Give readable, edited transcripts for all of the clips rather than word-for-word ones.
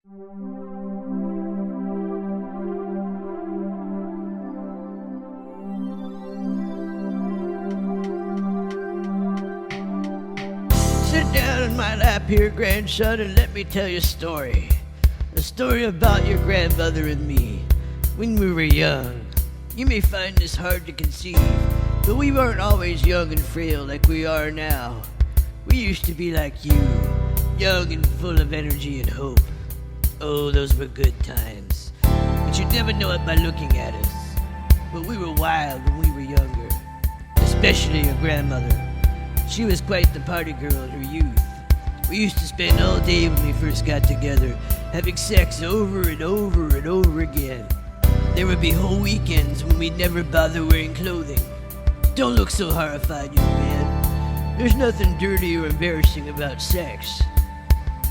Sit down in my lap here, grandson, and let me tell you a story. A story about your grandmother and me, when we were young. You may find this hard to conceive, but we weren't always young and frail like we are now. We used to be like you, young and full of energy and hope. Oh, those were good times. But you'd never know it by looking at us. But we were wild when we were younger, especially your grandmother. She was quite the party girl in her youth. We used to spend all day when we first got together, having sex over and over and over again. There would be whole weekends when we'd never bother wearing clothing. Don't look so horrified, young man. There's nothing dirty or embarrassing about sex.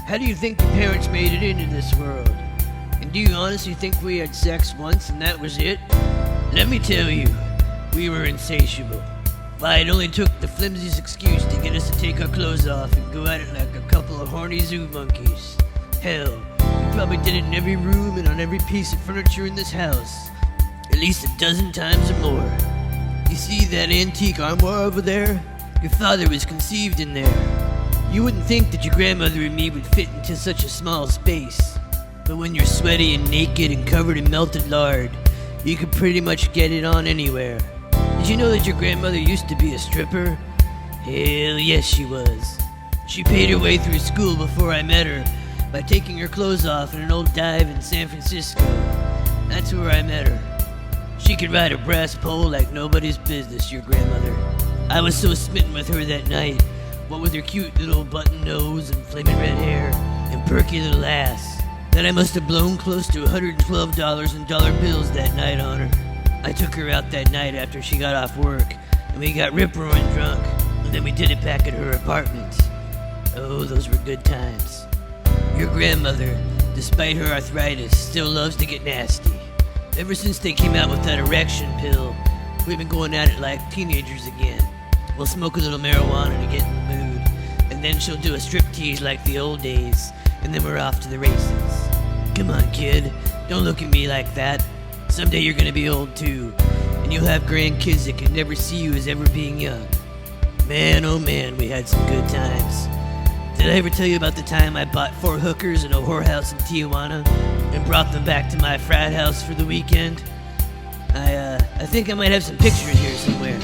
How do you think your parents made it into this world? And do you honestly think we had sex once and that was it? Let me tell you, we were insatiable. Why, it only took the flimsiest excuse to get us to take our clothes off and go at it like a couple of horny zoo monkeys. Hell, we probably did it in every room and on every piece of furniture in this house. At least a dozen times or more. You see that antique armoire over there? Your father was conceived in there. You wouldn't think that your grandmother and me would fit into such a small space. But when you're sweaty and naked and covered in melted lard, you could pretty much get it on anywhere. Did you know that your grandmother used to be a stripper? Hell yes she was. She paid her way through school before I met her by taking her clothes off in an old dive in San Francisco. That's where I met her. She could ride a brass pole like nobody's business, your grandmother. I was so smitten with her that night, what with her cute little button nose and flaming red hair and perky little ass, that I must have blown close to $112 in dollar bills that night on her. I took her out that night after she got off work, and we got rip-roaring drunk, and then we did it back at her apartment. Oh, those were good times. Your grandmother, despite her arthritis, still loves to get nasty. Ever since they came out with that erection pill, we've been going at it like teenagers again. We'll smoke a little marijuana to get in the mood, and then she'll do a striptease like the old days, and then we're off to the races. Come on, kid, don't look at me like that. Someday you're gonna be old too, and you'll have grandkids that can never see you as ever being young. Man, oh man, we had some good times. Did I ever tell you about the time I bought 4 hookers in a whorehouse in Tijuana and brought them back to my frat house for the weekend? I think I might have some pictures here somewhere.